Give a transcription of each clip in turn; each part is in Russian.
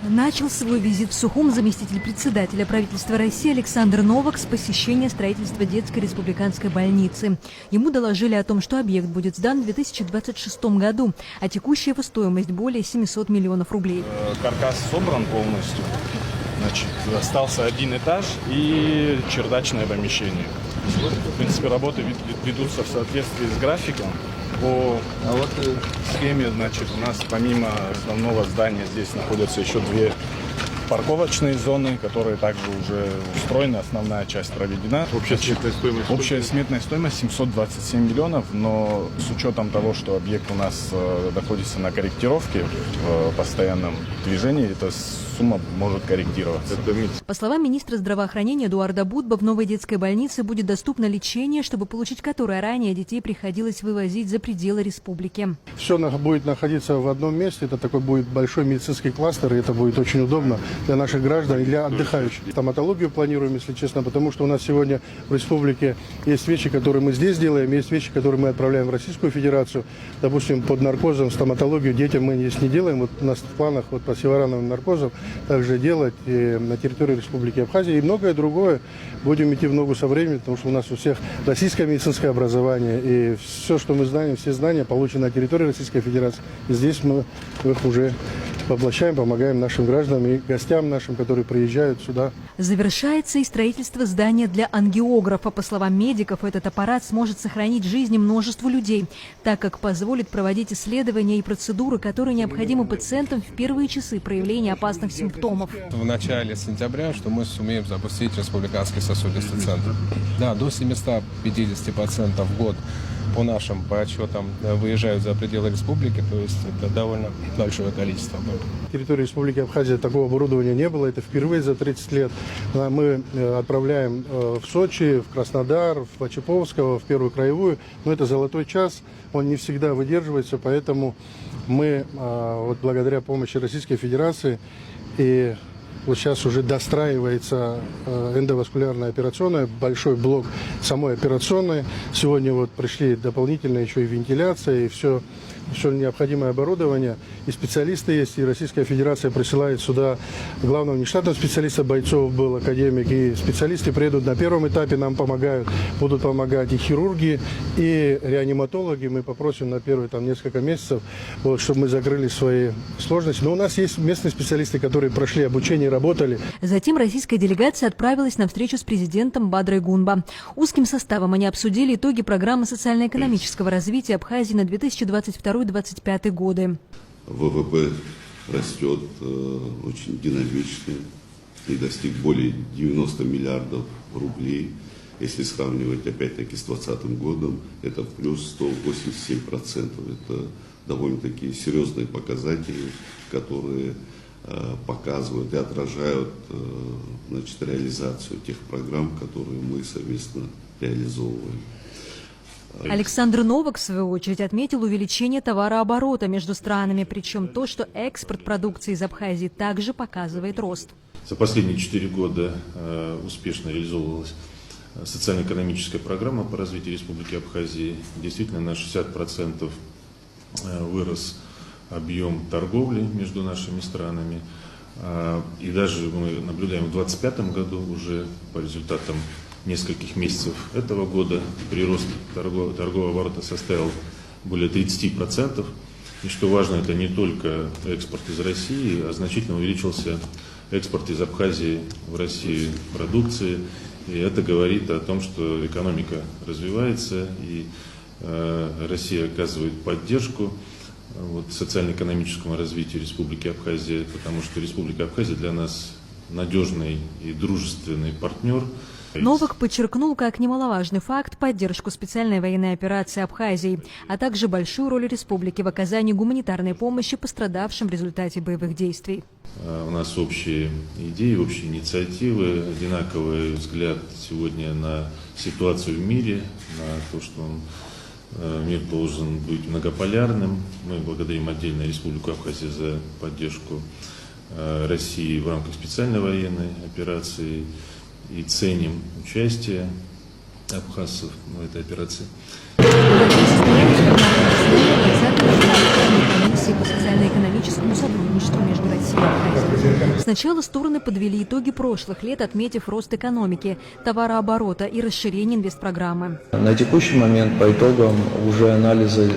Начал свой визит в Сухум заместитель председателя правительства России Александр Новак с посещения строительства детской республиканской больницы. Ему доложили о том, что объект будет сдан в 2026 году, а текущая его стоимость более 700 миллионов рублей. Каркас собран полностью. Значит, остался один этаж и чердачное помещение. В принципе, работы ведутся в соответствии с графиком. По схеме, значит, у нас помимо основного здания здесь находятся еще две парковочные зоны, которые также уже устроены, основная часть проведена. Общая сметная стоимость 727 миллионов, но с учетом того, что объект у нас находится на корректировке в постоянном движении, эта сумма может корректироваться. По словам министра здравоохранения Эдуарда Будба, в новой детской больнице будет доступно лечение, чтобы получить которое ранее детей приходилось вывозить за пределы республики. Все будет находиться в одном месте, это такой будет большой медицинский кластер, и это будет очень удобно для наших граждан и для отдыхающих. Стоматологию планируем, если честно, потому что у нас сегодня в республике есть вещи, которые мы здесь делаем, есть вещи, которые мы отправляем в Российскую Федерацию. Допустим, под наркозом стоматологию детям мы здесь не делаем. Вот у нас в планах по северановым наркозам также делать и на территории Республики Абхазия и многое другое. Будем идти в ногу со временем, потому что у нас у всех российское медицинское образование, и все, что мы знаем, все знания получены на территории Российской Федерации. И здесь мы их уже воплощаем, помогаем нашим гражданам и гостям нашим, которые приезжают сюда. Завершается и строительство здания для ангиографа. По словам медиков, этот аппарат сможет сохранить жизни множеству людей, так как позволит проводить исследования и процедуры, которые необходимы пациентам в первые часы проявления опасных симптомов. В начале сентября, что мы сумеем запустить республиканский сосудистый центр. Да, до 750 пациентов в год по нашим подсчетам выезжают за пределы республики, то есть это довольно большое количество. На территории Республики Абхазия такого оборудования не было, это впервые за 30 лет. Мы отправляем в Сочи, в Краснодар, в Лачаповского, в Первую Краевую, но это золотой час, он не всегда выдерживается, поэтому мы вот благодаря помощи Российской Федерации и вот сейчас уже достраивается эндоваскулярная операционная, большой блок самой операционной. Сегодня вот пришли дополнительно еще и вентиляция, и все необходимое оборудование. И специалисты есть, и Российская Федерация присылает сюда главного нештатного специалиста, Бойцов был академик, и специалисты приедут на первом этапе, нам помогают, будут помогать и хирурги, и реаниматологи. Мы попросим на первые несколько месяцев, вот, чтобы мы закрыли свои сложности. Но у нас есть местные специалисты, которые прошли обучение, работали. Затем российская делегация отправилась на встречу с президентом Бадрой Гунба. Узким составом они обсудили итоги программы социально-экономического развития Абхазии на 2022-2025 годы. ВВП растет очень динамично и достиг более 90 миллиардов рублей. Если сравнивать опять-таки с 2020 годом, это плюс 187%. Это довольно-таки серьезные показатели, которые показывают и отражают реализацию тех программ, которые мы совместно реализовываем. Александр Новак, в свою очередь, отметил увеличение товарооборота между странами, причем то, что экспорт продукции из Абхазии также показывает рост. За последние 4 года успешно реализовывалась социально-экономическая программа по развитию Республики Абхазии. Действительно, на 60% вырос объем торговли между нашими странами. И даже мы наблюдаем в 2025 году уже по результатам нескольких месяцев этого года прирост торгового оборота составил более 30%. И что важно, это не только экспорт из России, а значительно увеличился экспорт из Абхазии в Россию продукции. И это говорит о том, что экономика развивается, и Россия оказывает поддержку социально-экономическому развитию Республики Абхазия, потому что Республика Абхазия для нас надежный и дружественный партнер. Новак подчеркнул как немаловажный факт поддержку специальной военной операции Абхазии, а также большую роль республики в оказании гуманитарной помощи пострадавшим в результате боевых действий. У нас общие идеи, общие инициативы, одинаковый взгляд сегодня на ситуацию в мире, на то, что мир должен быть многополярным. Мы благодарим отдельно Республику Абхазия за поддержку России в рамках специальной военной операции и ценим участие абхазцев в этой операции. Комиссии по социально-экономическому сотрудничеству между Россией и Абхазией. Сначала стороны подвели итоги прошлых лет, отметив рост экономики, товарооборота и расширение инвестпрограммы. На текущий момент по итогам уже анализа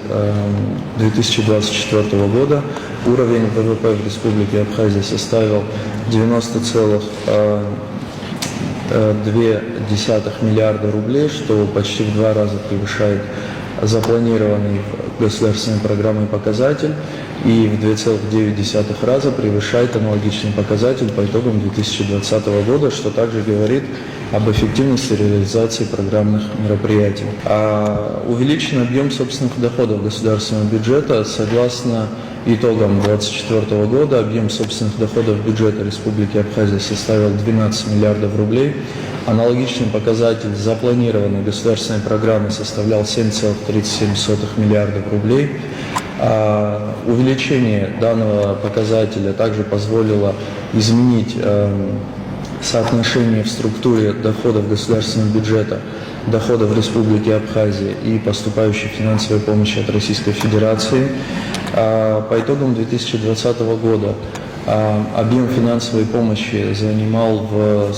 2024 года уровень ВВП в Республике Абхазия составил 90,2 миллиарда рублей, что почти в 2 раза превышает запланированный государственной программой показатель и в 2,9 раза превышает аналогичный показатель по итогам 2020 года, что также говорит об эффективности реализации программных мероприятий. Увеличен объем собственных доходов государственного бюджета. Согласно итогам 2024 года объем собственных доходов бюджета Республики Абхазия составил 12 миллиардов рублей. Аналогичный показатель запланированной государственной программы составлял 7,37 миллиардов рублей. Увеличение данного показателя также позволило изменить соотношение в структуре доходов государственного бюджета, доходов Республики Абхазия и поступающей финансовой помощи от Российской Федерации. По итогам 2020 года объем финансовой помощи занимал в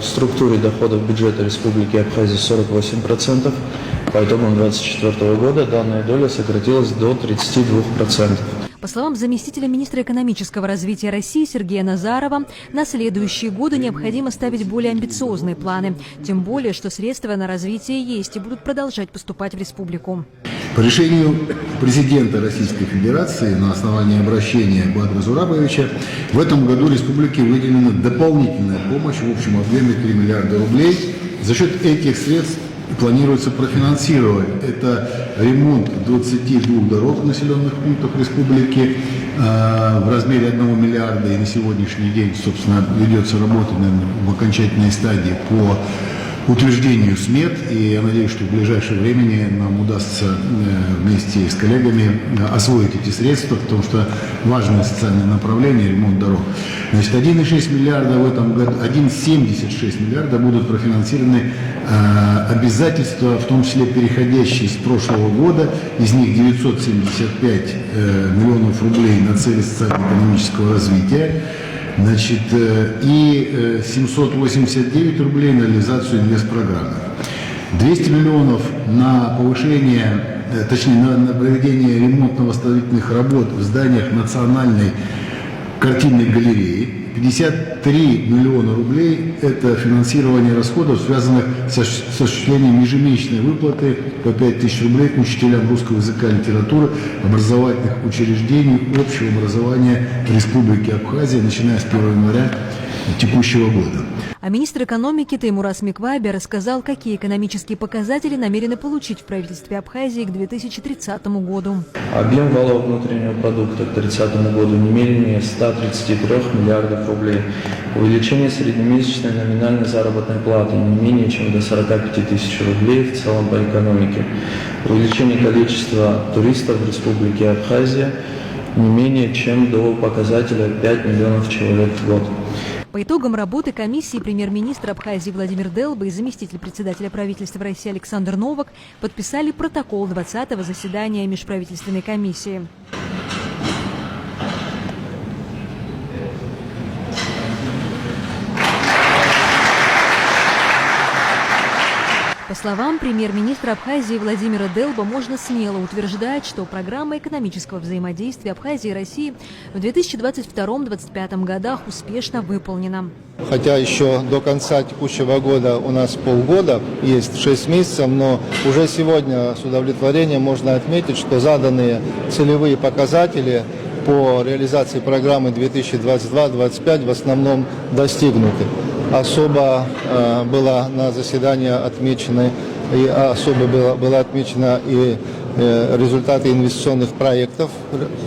структуре доходов бюджета Республики Абхазия 48%. По итогам 2024 года данная доля сократилась до 32%. По словам заместителя министра экономического развития России Сергея Назарова, на следующие годы необходимо ставить более амбициозные планы. Тем более, что средства на развитие есть и будут продолжать поступать в республику. По решению президента Российской Федерации на основании обращения Бадра Зурабовича в этом году республике выделена дополнительная помощь в общем объеме 3 миллиарда рублей. За счет этих средств планируется профинансировать. Это ремонт 22 дорог в населенных пунктах республики в размере 1 миллиарда. И на сегодняшний день, собственно, ведется работа, наверное, в окончательной стадии по утверждению смет. И я надеюсь, что в ближайшее время нам удастся вместе с коллегами освоить эти средства, потому что важное социальное направление – ремонт дорог. Значит, 1,6 миллиарда в этом году, 1,76 миллиарда будут профинансированы обязательства, в том числе переходящие с прошлого года. Из них 975 миллионов рублей на цели социально-экономического развития. Значит, и 789 рублей на реализацию инвестпрограммы. 200 миллионов на повышение, точнее, на проведение ремонтно-восстановительных работ в зданиях Национальной картинной галереи. 53 миллиона рублей – это финансирование расходов, связанных с осуществлением ежемесячной выплаты по 5000 рублей к учителям русского языка и литературы образовательных учреждений общего образования Республики Абхазия, начиная с 1 января текущего года. А министр экономики Теймураз Микваби рассказал, какие экономические показатели намерены получить в правительстве Абхазии к 2030 году. Объем валового внутреннего продукта к 2030 году не менее 133 миллиардов рублей. Увеличение среднемесячной номинальной заработной платы не менее чем до 45 тысяч рублей в целом по экономике. Увеличение количества туристов в Республике Абхазия не менее чем до показателя 5 миллионов человек в год. По итогам работы комиссии премьер-министр Абхазии Владимир Делба и заместитель председателя правительства России Александр Новак подписали протокол 20-го заседания межправительственной комиссии. По словам премьер-министра Абхазии Владимира Делба, можно смело утверждать, что программа экономического взаимодействия Абхазии и России в 2022-2025 годах успешно выполнена. Хотя еще до конца текущего года у нас полгода, есть 6 месяцев, но уже сегодня с удовлетворением можно отметить, что заданные целевые показатели по реализации программы 2022-2025 в основном достигнуты. Особо было на заседании отмечено и результаты инвестиционных проектов,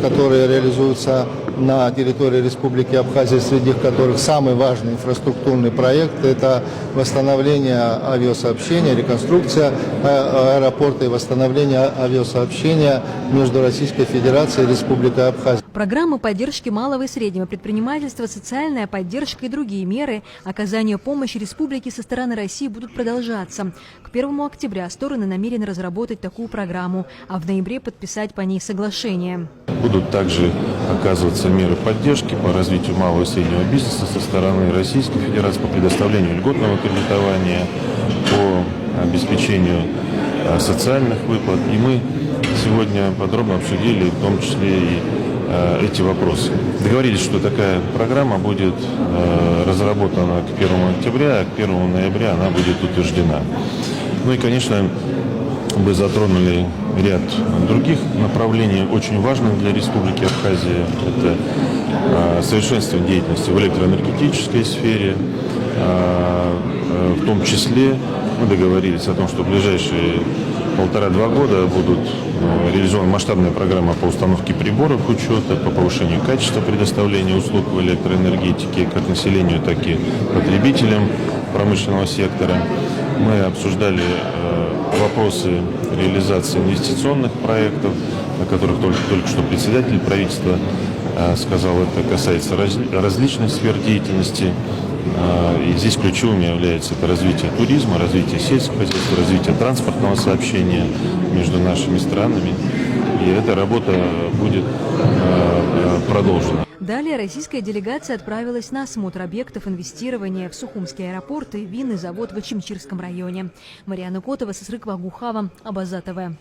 которые реализуются на территории Республики Абхазия, среди которых самый важный инфраструктурный проект – это восстановление авиасообщения, реконструкция аэропорта и восстановление авиасообщения между Российской Федерацией и Республикой Абхазия. Программы поддержки малого и среднего предпринимательства, социальная поддержка и другие меры оказания помощи республике со стороны России будут продолжаться. К 1 октября стороны намерены разработать такую программу, а в ноябре подписать по ней соглашение. Будут также оказываться проводятся меры поддержки по развитию малого и среднего бизнеса со стороны Российской Федерации по предоставлению льготного кредитования, по обеспечению социальных выплат. И мы сегодня подробно обсудили в том числе и эти вопросы. Договорились, что такая программа будет разработана к 1 октября, а к 1 ноября она будет утверждена. Ну и, конечно, мы затронули ряд других направлений, очень важных для Республики Абхазия. Это совершенствование деятельности в электроэнергетической сфере, в том числе мы договорились о том, что в ближайшие 1,5-2 года будут реализованы масштабные программы по установке приборов учета, по повышению качества предоставления услуг в электроэнергетике как населению, так и потребителям промышленного сектора. Мы обсуждали вопросы реализации инвестиционных проектов, о которых только что председатель правительства сказал, это касается различных сфер деятельности. И здесь ключевыми является это развитие туризма, развитие сельского хозяйства, развитие транспортного сообщения между нашими странами. И эта работа будет продолжена. Далее российская делегация отправилась на осмотр объектов инвестирования в Сухумский аэропорт и винный завод в Ачимчирском районе. Марьяна Котова, Сысрык Вагухава, Абаза ТВ.